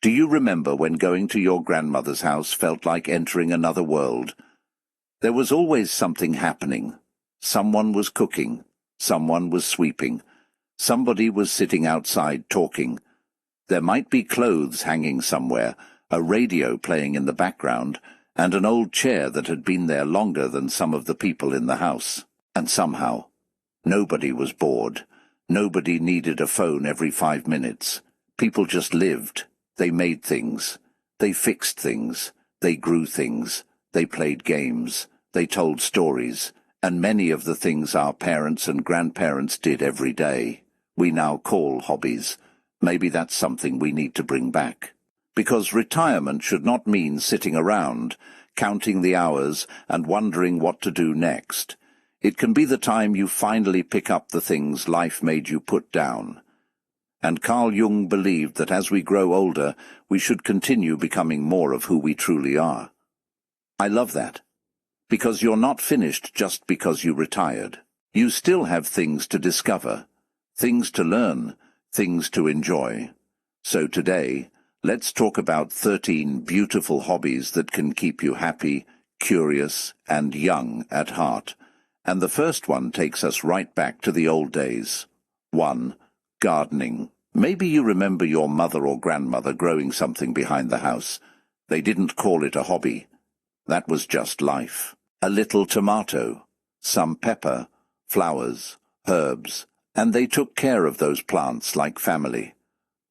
Do you remember when going to your grandmother's house felt like entering another world? There was always something happening. Someone was cooking. Someone was sweeping. Somebody was sitting outside talking. There might be clothes hanging somewhere, a radio playing in the background, and an old chair that had been there longer than some of the people in the house. And somehow, nobody was bored. Nobody needed a phone every 5 minutes. People just lived. They made things. They fixed things. They grew things. They played games. They told stories. And many of the things our parents and grandparents did every day, we now call hobbies. Maybe that's something we need to bring back. Because retirement should not mean sitting around, counting the hours and wondering what to do next. It can be the time you finally pick up the things life made you put down. And Carl Jung believed that as we grow older, we should continue becoming more of who we truly are. I love that. Because you're not finished just because you retired. You still have things to discover, things to learn, things to enjoy. So today, let's talk about 13 beautiful hobbies that can keep you happy, curious, and young at heart. And the first one takes us right back to the old days. 1. Gardening. Maybe you remember your mother or grandmother growing something behind the house. They didn't call it a hobby. That was just life. A little tomato, some pepper, flowers, herbs, and they took care of those plants like family.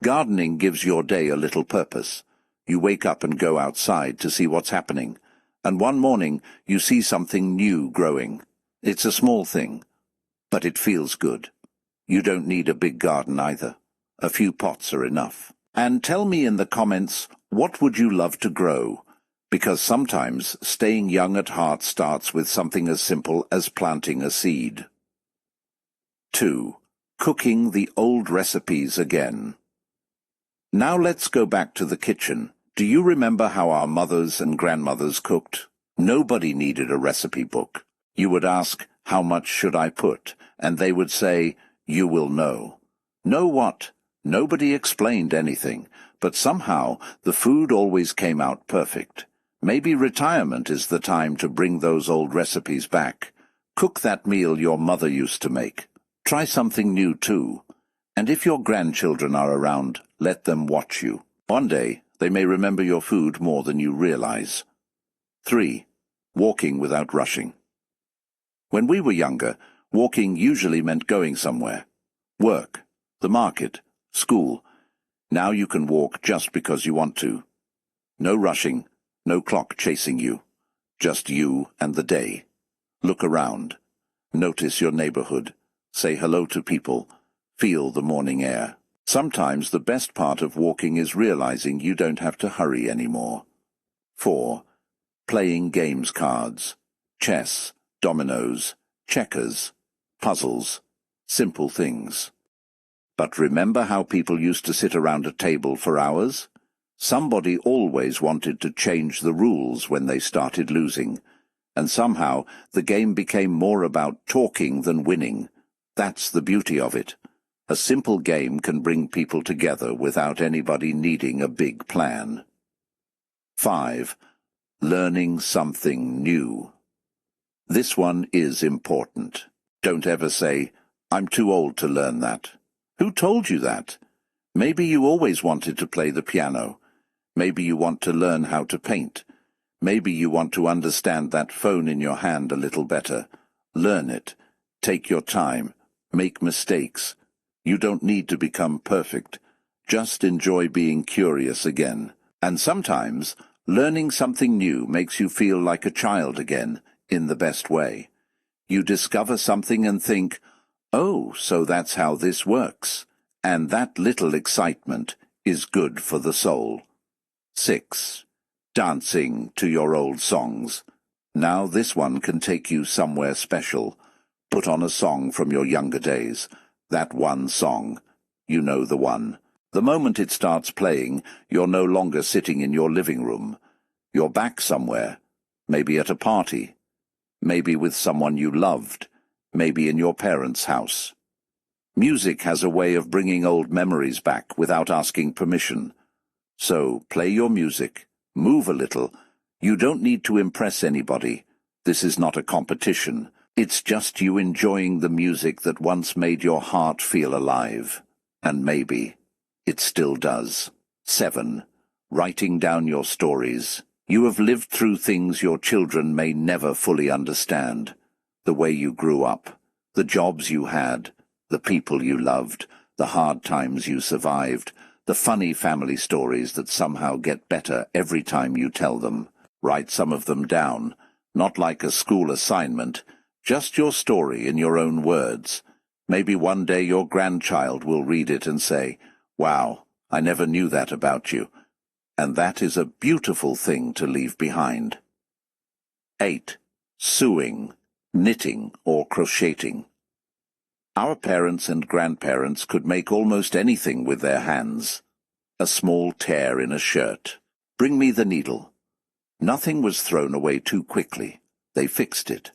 Gardening gives your day a little purpose. You wake up and go outside to see what's happening, and one morning you see something new growing. It's a small thing, but it feels good. You don't need a big garden either. A few pots are enough. And tell me in the comments, what would you love to grow? Because sometimes staying young at heart starts with something as simple as planting a seed. 2. Cooking the old recipes again. Now let's go back to the kitchen. Do you remember how our mothers and grandmothers cooked? Nobody needed a recipe book. You would ask, how much should I put? And they would say, you will know. Know what? Nobody explained anything, but somehow the food always came out perfect. Maybe retirement is the time to bring those old recipes back. Cook that meal your mother used to make. Try something new too. And if your grandchildren are around, let them watch you. One day, they may remember your food more than you realize. 3. Walking without rushing. When we were younger, walking usually meant going somewhere. Work, the market, school. Now you can walk just because you want to. No rushing, no clock chasing you. Just you and the day. Look around. Notice your neighborhood. Say hello to people. Feel the morning air. Sometimes the best part of walking is realizing you don't have to hurry anymore. 4. Playing games cards. Chess, dominoes, checkers, puzzles, simple things. But remember how people used to sit around a table for hours? Somebody always wanted to change the rules when they started losing, and somehow the game became more about talking than winning. That's the beauty of it. A simple game can bring people together without anybody needing a big plan. 5. Learning something new. This one is important. Don't ever say, I'm too old to learn that. Who told you that? Maybe you always wanted to play the piano. Maybe you want to learn how to paint. Maybe you want to understand that phone in your hand a little better. Learn it. Take your time. Make mistakes. You don't need to become perfect. Just enjoy being curious again. And sometimes, learning something new makes you feel like a child again, in the best way. You discover something and think, oh, so that's how this works. And that little excitement is good for the soul. 6. Dancing to your old songs. Now this one can take you somewhere special. Put on a song from your younger days. That one song. You know the one. The moment it starts playing, you're no longer sitting in your living room. You're back somewhere. Maybe at a party. Maybe with someone you loved. Maybe in your parents' house. Music has a way of bringing old memories back without asking permission. So, play your music, move a little. You don't need to impress anybody. This is not a competition. It's just you enjoying the music that once made your heart feel alive. And maybe it still does. 7. Writing down your stories. You have lived through things your children may never fully understand. The way you grew up, the jobs you had, the people you loved, the hard times you survived, the funny family stories that somehow get better every time you tell them. Write some of them down, not like a school assignment, just your story in your own words. Maybe one day your grandchild will read it and say, "Wow, I never knew that about you." And that is a beautiful thing to leave behind. 8. Sewing, knitting or crocheting. Our parents and grandparents could make almost anything with their hands. A small tear in a shirt. Bring me the needle. Nothing was thrown away too quickly. They fixed it.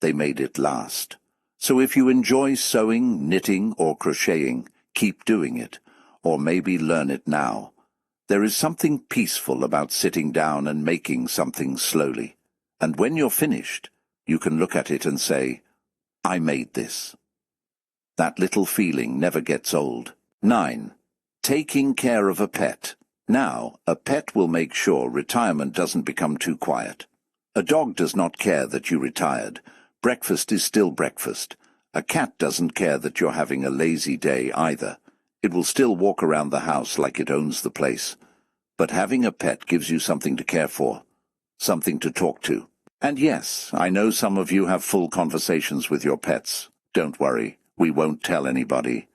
They made it last. So if you enjoy sewing, knitting, or crocheting, keep doing it, or maybe learn it now. There is something peaceful about sitting down and making something slowly. And when you're finished, you can look at it and say, "I made this." That little feeling never gets old. 9. Taking care of a pet. Now, a pet will make sure retirement doesn't become too quiet. A dog does not care that you retired. Breakfast is still breakfast. A cat doesn't care that you're having a lazy day either. It will still walk around the house like it owns the place. But having a pet gives you something to care for, something to talk to. And yes, I know some of you have full conversations with your pets. Don't worry, we won't tell anybody.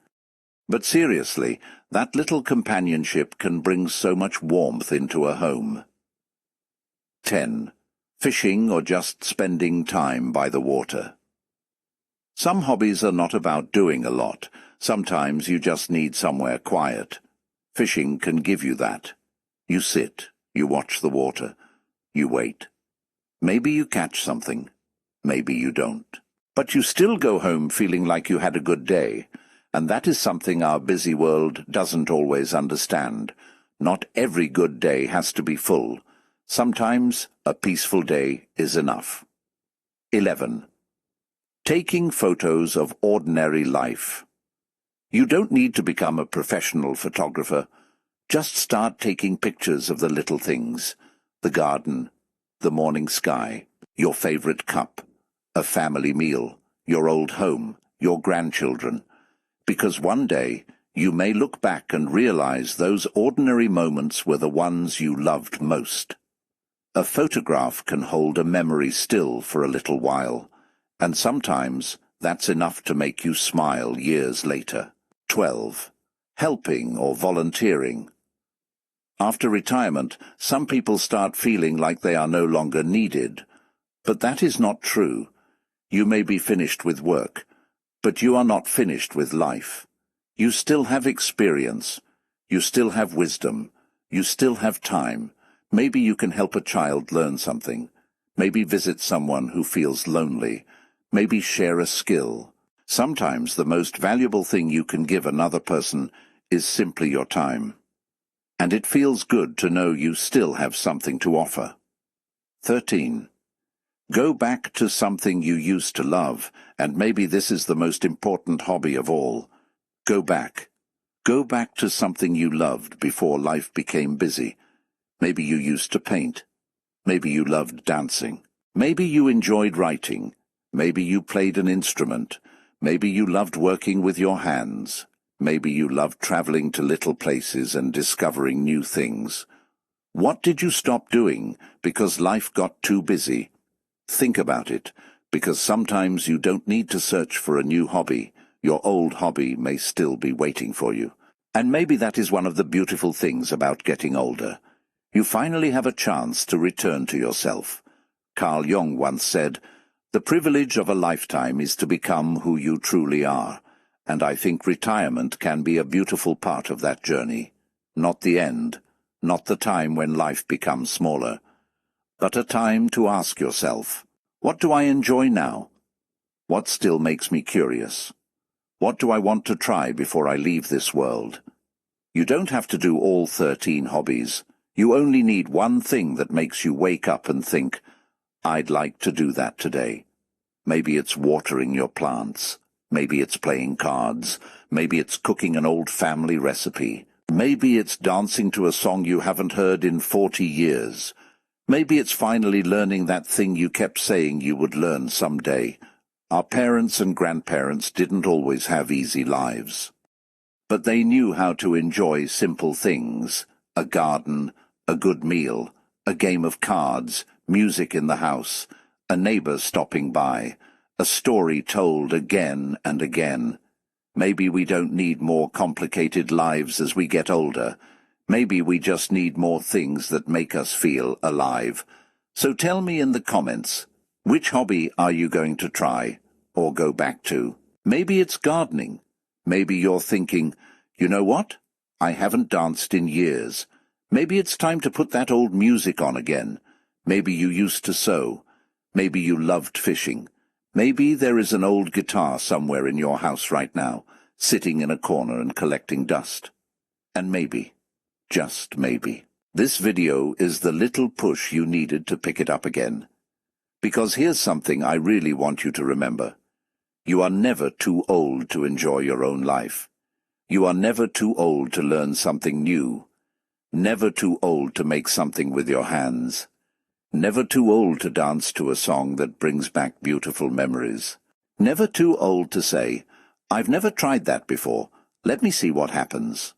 But seriously, that little companionship can bring so much warmth into a home. 10. Fishing or just spending time by the water. Some hobbies are not about doing a lot. Sometimes you just need somewhere quiet. Fishing can give you that. You sit, you watch the water, you wait. Maybe you catch something, maybe you don't. But you still go home feeling like you had a good day, and that is something our busy world doesn't always understand. Not every good day has to be full. Sometimes a peaceful day is enough. 11. Taking photos of ordinary life. You don't need to become a professional photographer. Just start taking pictures of the little things, the garden, the morning sky, your favorite cup, a family meal, your old home, your grandchildren. Because one day you may look back and realize those ordinary moments were the ones you loved most. A photograph can hold a memory still for a little while, and sometimes that's enough to make you smile years later. 12. Helping or volunteering. After retirement, some people start feeling like they are no longer needed. But that is not true. You may be finished with work, but you are not finished with life. You still have experience. You still have wisdom. You still have time. Maybe you can help a child learn something. Maybe visit someone who feels lonely. Maybe share a skill. Sometimes the most valuable thing you can give another person is simply your time. And it feels good to know you still have something to offer. 13. Go back to something you used to love, and maybe this is the most important hobby of all. Go back. Go back to something you loved before life became busy. Maybe you used to paint. Maybe you loved dancing. Maybe you enjoyed writing. Maybe you played an instrument. Maybe you loved working with your hands. Maybe you loved traveling to little places and discovering new things. What did you stop doing because life got too busy? Think about it, because sometimes you don't need to search for a new hobby. Your old hobby may still be waiting for you. And maybe that is one of the beautiful things about getting older. You finally have a chance to return to yourself. Carl Jung once said, "The privilege of a lifetime is to become who you truly are." And I think retirement can be a beautiful part of that journey. Not the end, not the time when life becomes smaller, but a time to ask yourself, what do I enjoy now? What still makes me curious? What do I want to try before I leave this world? You don't have to do all 13 hobbies. You only need one thing that makes you wake up and think, I'd like to do that today. Maybe it's watering your plants. Maybe it's playing cards. Maybe it's cooking an old family recipe. Maybe it's dancing to a song you haven't heard in 40 years. Maybe it's finally learning that thing you kept saying you would learn someday. Our parents and grandparents didn't always have easy lives. But they knew how to enjoy simple things: a garden, a good meal, a game of cards, music in the house, a neighbor stopping by, a story told again and again. Maybe we don't need more complicated lives as we get older. Maybe we just need more things that make us feel alive. So tell me in the comments, which hobby are you going to try or go back to? Maybe it's gardening. Maybe you're thinking, you know what? I haven't danced in years. Maybe it's time to put that old music on again. Maybe you used to sew. Maybe you loved fishing. Maybe there is an old guitar somewhere in your house right now, sitting in a corner and collecting dust. And maybe, just maybe, this video is the little push you needed to pick it up again. Because here's something I really want you to remember. You are never too old to enjoy your own life. You are never too old to learn something new. Never too old to make something with your hands. Never too old to dance to a song that brings back beautiful memories. Never too old to say, I've never tried that before. Let me see what happens.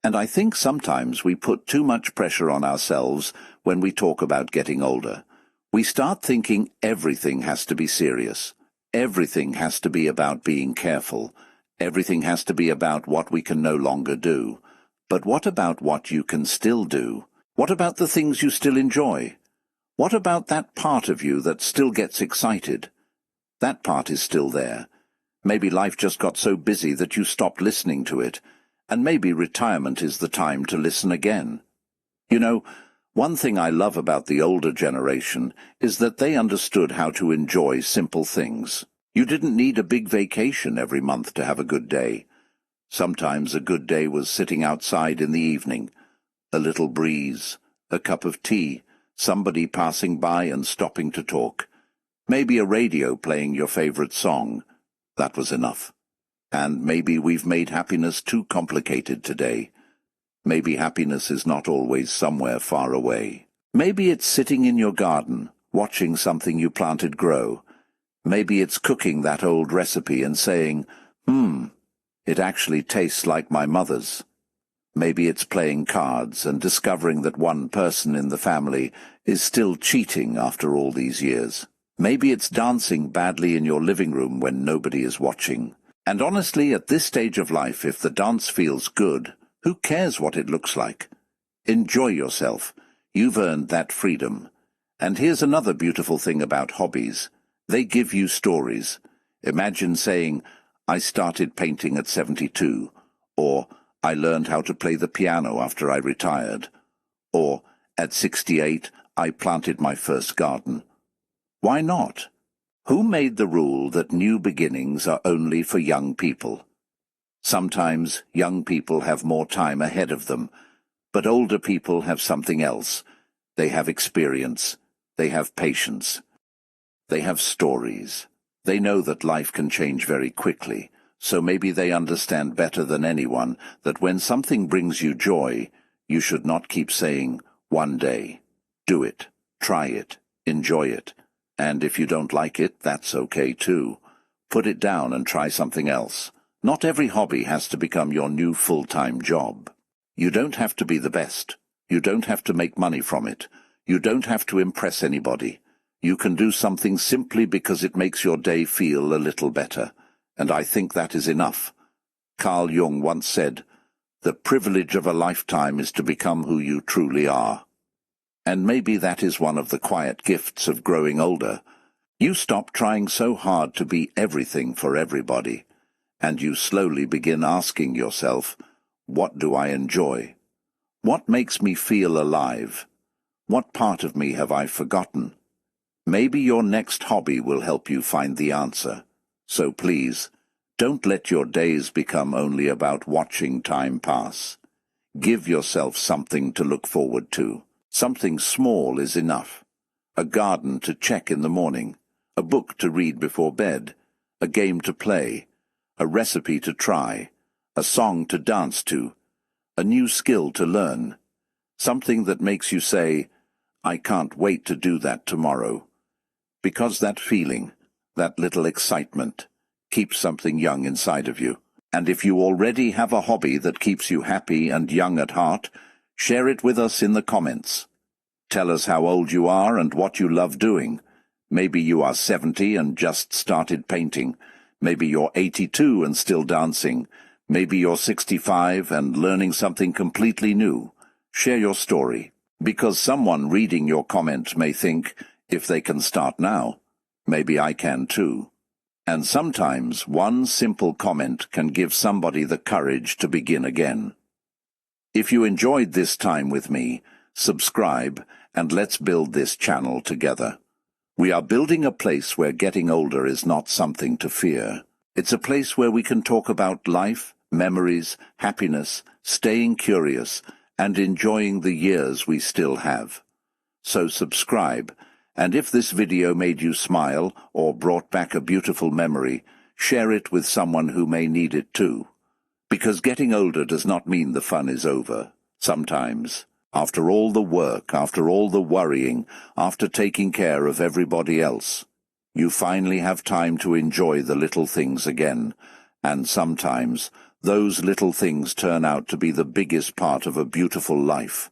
And I think sometimes we put too much pressure on ourselves when we talk about getting older. We start thinking everything has to be serious. Everything has to be about being careful. Everything has to be about what we can no longer do. But what about what you can still do? What about the things you still enjoy? What about that part of you that still gets excited? That part is still there. Maybe life just got so busy that you stopped listening to it, and maybe retirement is the time to listen again. You know, one thing I love about the older generation is that they understood how to enjoy simple things. You didn't need a big vacation every month to have a good day. Sometimes a good day was sitting outside in the evening, a little breeze, a cup of tea, somebody passing by and stopping to talk. Maybe a radio playing your favorite song. That was enough. And maybe we've made happiness too complicated today. Maybe happiness is not always somewhere far away. Maybe it's sitting in your garden, watching something you planted grow. Maybe it's cooking that old recipe and saying, it actually tastes like my mother's. Maybe it's playing cards and discovering that one person in the family is still cheating after all these years. Maybe it's dancing badly in your living room when nobody is watching. And honestly, at this stage of life, if the dance feels good, who cares what it looks like? Enjoy yourself. You've earned that freedom. And here's another beautiful thing about hobbies. They give you stories. Imagine saying, I started painting at 72, or I learned how to play the piano after I retired, or at 68 I planted my first garden. Why not? Who made the rule that new beginnings are only for young people? Sometimes young people have more time ahead of them, but older people have something else. They have experience. They have patience. They have stories. They know that life can change very quickly, so maybe they understand better than anyone that when something brings you joy, you should not keep saying, one day. Do it. Try it. Enjoy it. And if you don't like it, that's okay too. Put it down and try something else. Not every hobby has to become your new full-time job. You don't have to be the best. You don't have to make money from it. You don't have to impress anybody. You can do something simply because it makes your day feel a little better. And I think that is enough. Carl Jung once said, "The privilege of a lifetime is to become who you truly are." And maybe that is one of the quiet gifts of growing older. You stop trying so hard to be everything for everybody, and you slowly begin asking yourself, what do I enjoy? What makes me feel alive? What part of me have I forgotten? Maybe your next hobby will help you find the answer. So please, don't let your days become only about watching time pass. Give yourself something to look forward to. Something small is enough. A garden to check in the morning, a book to read before bed, a game to play, a recipe to try, a song to dance to, a new skill to learn, something that makes you say, "I can't wait to do that tomorrow." Because that feeling, that little excitement, keeps something young inside of you. And if you already have a hobby that keeps you happy and young at heart, share it with us in the comments. Tell us how old you are and what you love doing. Maybe you are 70 and just started painting. Maybe you're 82 and still dancing. Maybe you're 65 and learning something completely new. Share your story, because someone reading your comment may think, if they can start now, maybe I can too. And sometimes one simple comment can give somebody the courage to begin again. If you enjoyed this time with me, subscribe and let's build this channel together. We are building a place where getting older is not something to fear. It's a place where we can talk about life, memories, happiness, staying curious, and enjoying the years we still have. So subscribe, and if this video made you smile or brought back a beautiful memory, share it with someone who may need it too. Because getting older does not mean the fun is over. Sometimes, after all the work, after all the worrying, after taking care of everybody else, you finally have time to enjoy the little things again. And sometimes, those little things turn out to be the biggest part of a beautiful life.